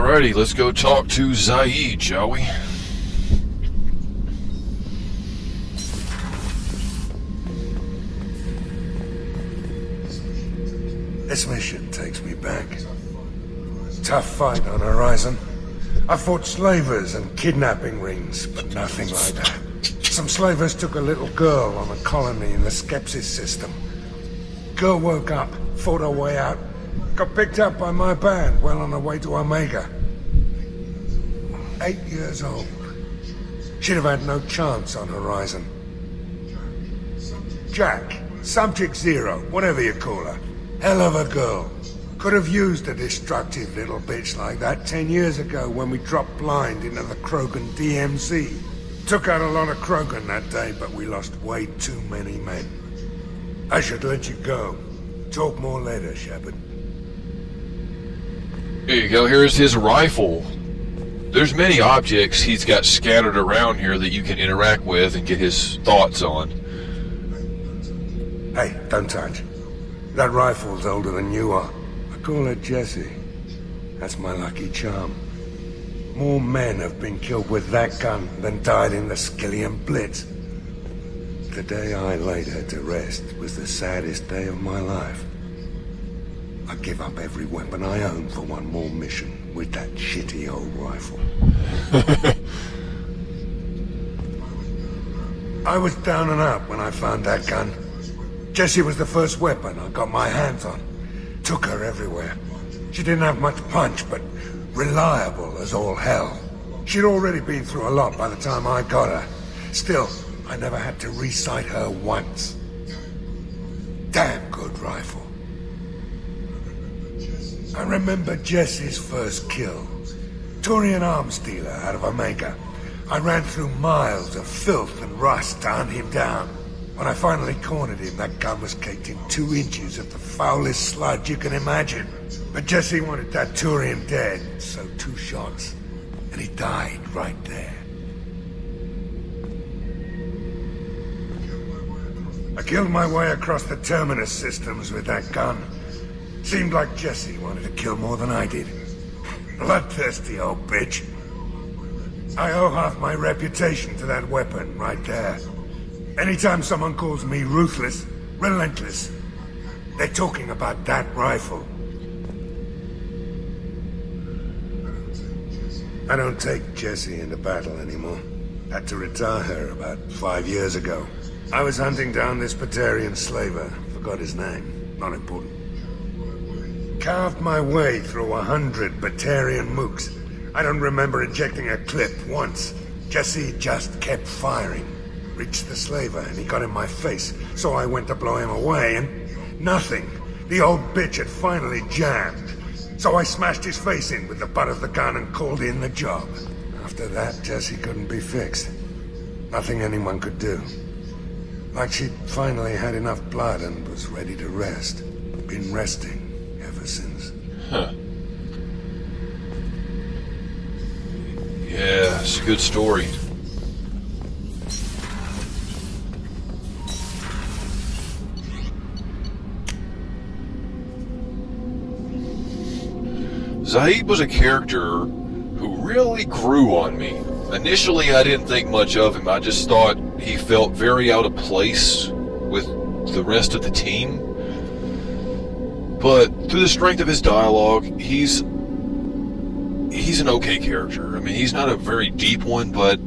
Alrighty, let's go talk to Zaid, shall we? This mission takes me back. Tough fight on Horizon. I fought slavers and kidnapping rings, but nothing like that. Some slavers took a little girl on a colony in the Skepsis system. Girl woke up, fought her way out, got picked up by my band well on her way to Omega. 8 years old. She'd have had no chance on Horizon. Jack, Subject Zero, whatever you call her. Hell of a girl. Could have used a destructive little bitch like that 10 years ago when we dropped blind into the Krogan DMZ. Took out a lot of Krogan that day, but we lost way too many men. I should let you go. Talk more later, Shepard. Here you go, here's his rifle. There's many objects he's got scattered around here that you can interact with and get his thoughts on. Hey, don't touch. That rifle's older than you are. I call her Jessie. That's my lucky charm. More men have been killed with that gun than died in the Skillian Blitz. The day I laid her to rest was the saddest day of my life. I give up every weapon I own for one more mission with that shitty old rifle. I was down and out when I found that gun. Jessie was the first weapon I got my hands on. Took her everywhere. She didn't have much punch, but reliable as all hell. She'd already been through a lot by the time I got her. Still, I never had to re-sight her once. Damn good rifle. I remember Jessie's first kill. Turian arms dealer out of Omega. I ran through miles of filth and rust to hunt him down. When I finally cornered him, that gun was caked in 2 inches of the foulest sludge you can imagine. But Jessie wanted that Turian dead, so 2 shots, and he died right there. I killed my way across the Terminus systems with that gun. Seemed like Jessie wanted to kill more than I did. Bloodthirsty old bitch. I owe half my reputation to that weapon right there. Anytime someone calls me ruthless, relentless, they're talking about that rifle. I don't take Jessie into battle anymore. Had to retire her about 5 years ago. I was hunting down this Batarian slaver. Forgot his name. Not important. Carved my way through 100 Batarian mooks. I don't remember ejecting a clip once. Jessie just kept firing. Reached the slaver and he got in my face, so I went to blow him away and nothing. The old bitch had finally jammed. So I smashed his face in with the butt of the gun and called in the job. After that, Jessie couldn't be fixed. Nothing anyone could do. Like she'd finally had enough blood and was ready to rest. Been resting ever since. Huh. Yeah, it's a good story. Zaid was a character who really grew on me. Initially, I didn't think much of him. I just thought he felt very out of place with the rest of the team. But through the strength of his dialogue, he's an okay character. I mean, he's not a very deep one, but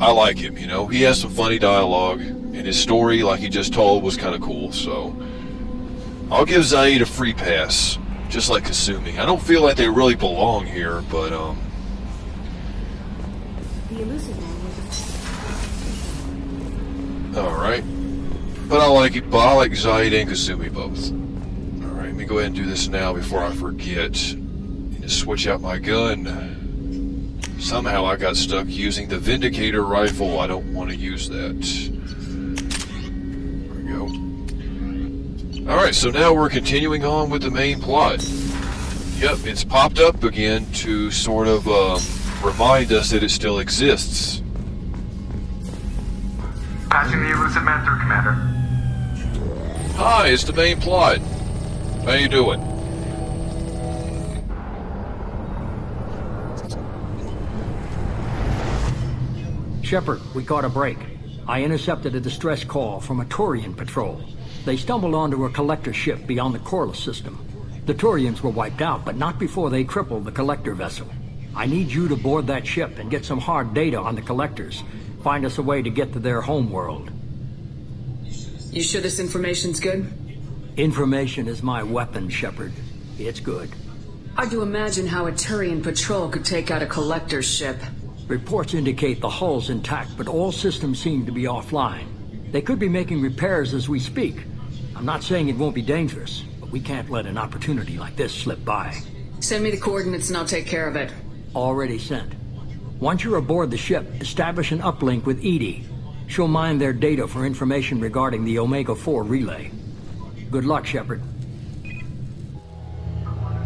I like him, you know. He has some funny dialogue, and his story, like he just told, was kind of cool. So I'll give Zaid a free pass. Just like Kasumi. I don't feel like they really belong here, but alright. But I like it, but I like Zaid and Kasumi both. Alright, let me go ahead and do this now before I forget. Need to switch out my gun. Somehow I got stuck using the Vindicator rifle. I don't want to use that. There we go. Alright, so now we're continuing on with the main plot. Yep, it's popped up again to sort of remind us that it still exists. Passing the elusive man through, Commander. Hi, it's the main plot. How you doing? Shepard, we caught a break. I intercepted a distress call from a Turian patrol. They stumbled onto a collector ship beyond the Corliss system. The Turians were wiped out, but not before they crippled the collector vessel. I need you to board that ship and get some hard data on the collectors. Find us a way to get to their homeworld. You sure this information's good? Information is my weapon, Shepard. It's good. Hard to imagine how a Turian patrol could take out a collector's ship. Reports indicate the hull's intact, but all systems seem to be offline. They could be making repairs as we speak. I'm not saying it won't be dangerous, but we can't let an opportunity like this slip by. Send me the coordinates and I'll take care of it. Already sent. Once you're aboard the ship, establish an uplink with Edie. She'll mine their data for information regarding the Omega-4 relay. Good luck, Shepard.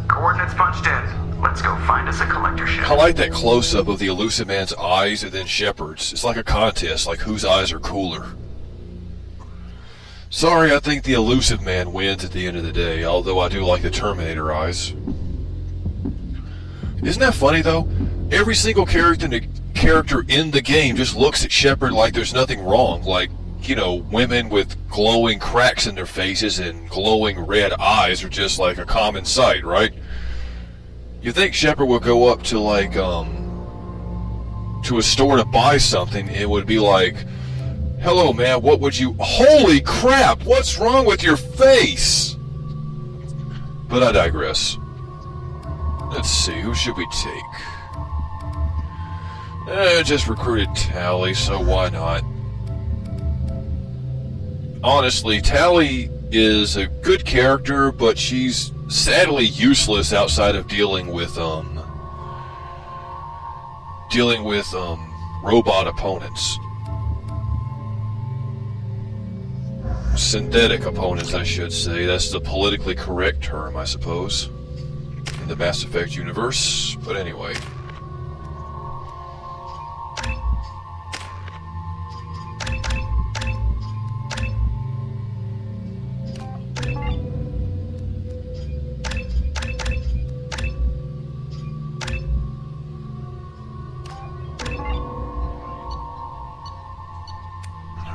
Coordinates punched in. Let's go find us a collector ship. I like that close-up of the Elusive Man's eyes and then Shepard's. It's like a contest, like whose eyes are cooler. Sorry, I think the Elusive Man wins at the end of the day, although I do like the Terminator eyes. Isn't that funny, though? Every single character in the game just looks at Shepard like there's nothing wrong. Like, you know, women with glowing cracks in their faces and glowing red eyes are just like a common sight, right? You think Shepard would go up to, like, to a store to buy something, it would be like, hello, man, what would you... Holy crap, what's wrong with your face? But I digress. Let's see, who should we take? Just recruited Tally, so why not? Honestly, Tally is a good character, but she's sadly useless outside of dealing with robot opponents. Synthetic opponents, I should say. That's the politically correct term, I suppose, in the Mass Effect universe. But anyway.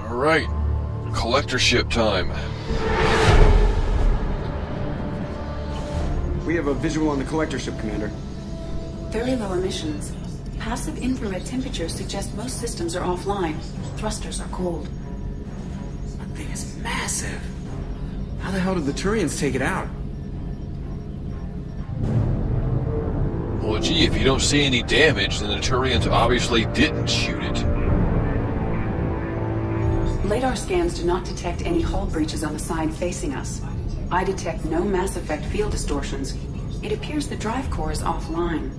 Alright, collector ship time. We have a visual on the collector ship, Commander. Very low emissions. Passive infrared temperatures suggest most systems are offline. Thrusters are cold. That thing is massive. How the hell did the Turians take it out? Well, gee, if you don't see any damage, then the Turians obviously didn't shoot it. Radar scans do not detect any hull breaches on the side facing us. I detect no Mass Effect field distortions. It appears the drive core is offline.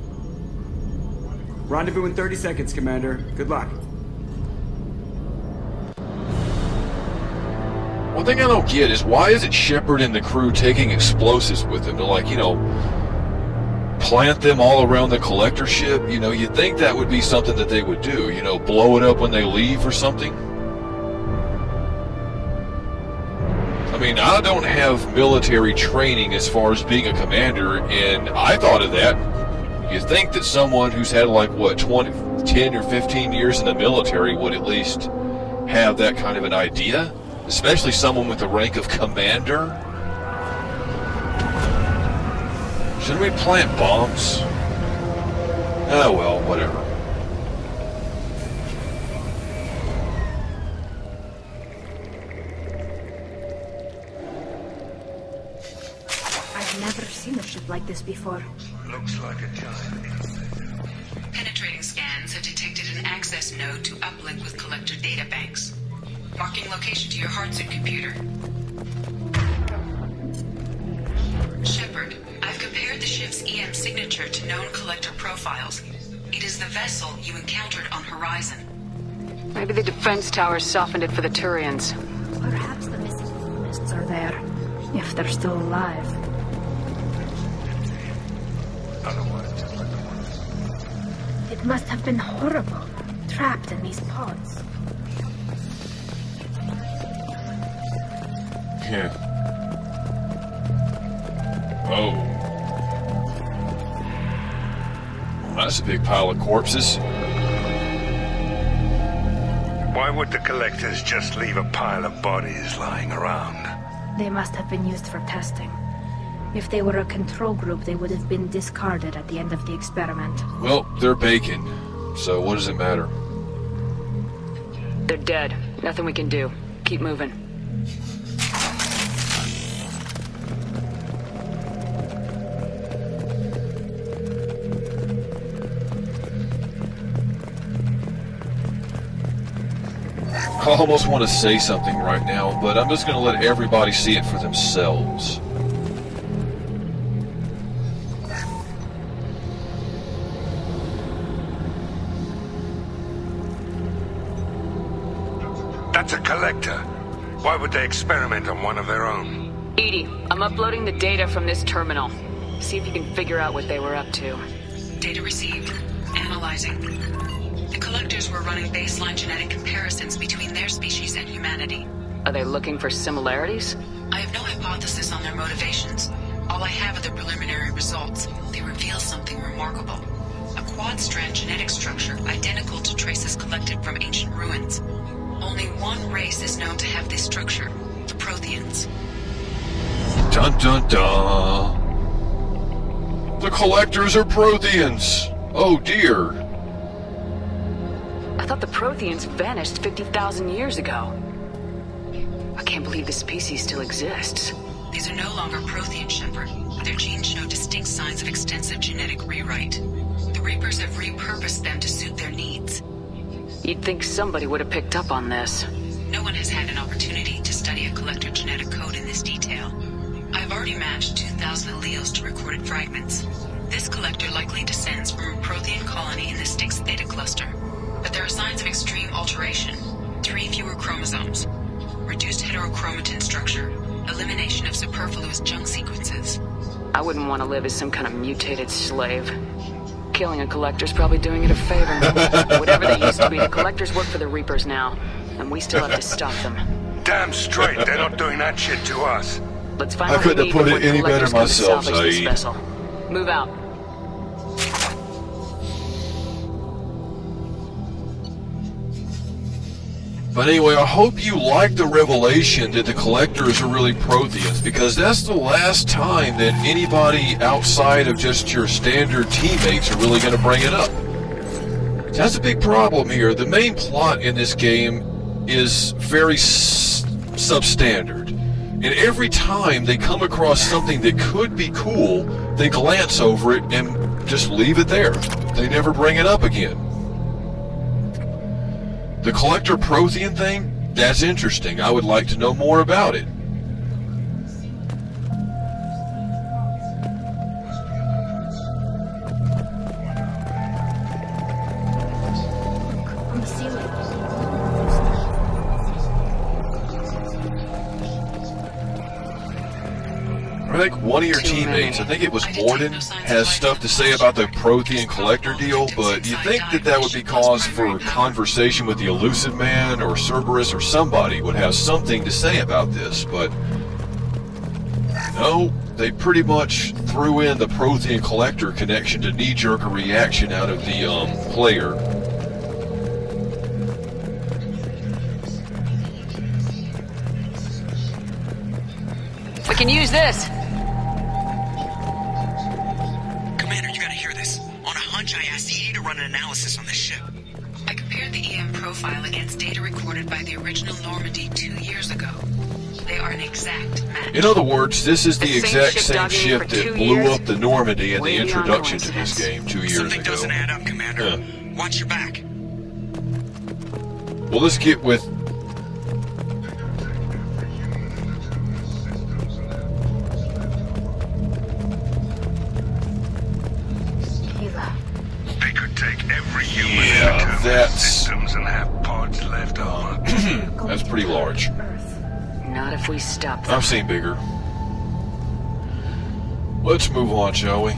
Rendezvous in 30 seconds, Commander. Good luck. One thing I don't get is why isn't Shepard and the crew taking explosives with them to, like, you know, plant them all around the collector ship? You know, you'd think that would be something that they would do, you know, blow it up when they leave or something. I mean, I don't have military training as far as being a commander, and I thought of that. You think that someone who's had, like, what, 10 or 15 years in the military would at least have that kind of an idea? Especially someone with the rank of commander? Shouldn't we plant bombs? Oh well, whatever. I've never seen a ship like this before. Looks like a giant. Penetrating scans have detected an access node to uplink with collector data banks. Marking location to your Heartsuit computer. Shepard, I've compared the ship's EM signature to known collector profiles. It is the vessel you encountered on Horizon. Maybe the defense towers softened it for the Turians. Perhaps the missing colonists are there, if they're still alive. It must have been horrible, trapped in these pods. Yeah. Oh. Well, that's a big pile of corpses. Why would the collectors just leave a pile of bodies lying around? They must have been used for testing. If they were a control group, they would have been discarded at the end of the experiment. Well, they're bacon, so what does it matter? They're dead. Nothing we can do. Keep moving. I almost want to say something right now, but I'm just going to let everybody see it for themselves. That's a collector. Why would they experiment on one of their own? Edie, I'm uploading the data from this terminal. See if you can figure out what they were up to. Data received. Analyzing. The collectors were running baseline genetic comparisons between their species and humanity. Are they looking for similarities? I have no hypothesis on their motivations. All I have are the preliminary results. They reveal something remarkable. A quad-strand genetic structure identical to traces collected from ancient ruins. Only one race is known to have this structure, the Protheans. Dun dun dun! The collectors are Protheans! Oh dear! I thought the Protheans vanished 50,000 years ago. I can't believe this species still exists. These are no longer Prothean, Shepard. Their genes show distinct signs of extensive genetic rewrite. The Reapers have repurposed them to suit their needs. You'd think somebody would have picked up on this. No one has had an opportunity to study a collector genetic code in this detail. I have already matched 2,000 alleles to recorded fragments. This collector likely descends from a Prothean colony in the Styx Theta cluster. But there are signs of extreme alteration. 3 fewer chromosomes. Reduced heterochromatin structure. Elimination of superfluous junk sequences. I wouldn't want to live as some kind of mutated slave. Killing a collector's probably doing it a favor. Whatever they used to be, the collectors work for the Reapers now. And we still have to stop them. Damn straight, they're not doing that shit to us. Let's find I out what couldn't we have put need it before the any better collectors come to myself, salvage this Saeed. vessel. Move out. But anyway, I hope you like the revelation that the collectors are really Protheans, because that's the last time that anybody outside of just your standard teammates are really going to bring it up. That's a big problem here. The main plot in this game is very substandard. And every time they come across something that could be cool, they glance over it and just leave it there. They never bring it up again. The collector Prothean thing? That's interesting. I would like to know more about it. On the ceiling. I think one of your teammates, I think it was Morden, has stuff to say about the Prothean collector deal, but you think that that would be cause for conversation with the Elusive Man or Cerberus or somebody would have something to say about this, but no, they pretty much threw in the Prothean collector connection to knee-jerk a reaction out of the player. We can use this. Commander, you gotta hear this. On a hunch, I asked Edie to run an analysis on this ship. I compared the EM profile against data recorded by the original Normandy 2 years ago. They are an exact match. In other words, this is the The same exact ship same dogging ship for that 2 blew years? up the Normandy in the Way beyond introduction to this coincidence. game 2 years Something ago. doesn't add up, Commander. Watch your back. Well, let's get with... They could take every human Yeah, into their that's- systems and have pods left over. That's pretty large. Not if we stop them. I've seen bigger. Let's move on, shall we?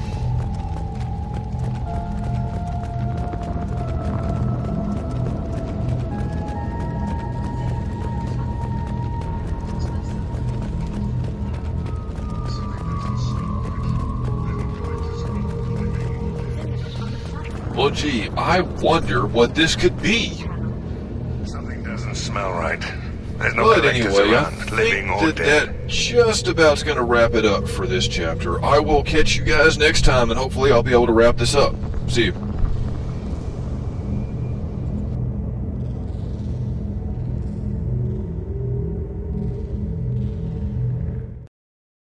Well, gee, I wonder what this could be. Something does smell right. There's no But collectors anyway, I around, living think or that dead. that just about's going to wrap it up for this chapter. I will catch you guys next time, and hopefully I'll be able to wrap this up. See you.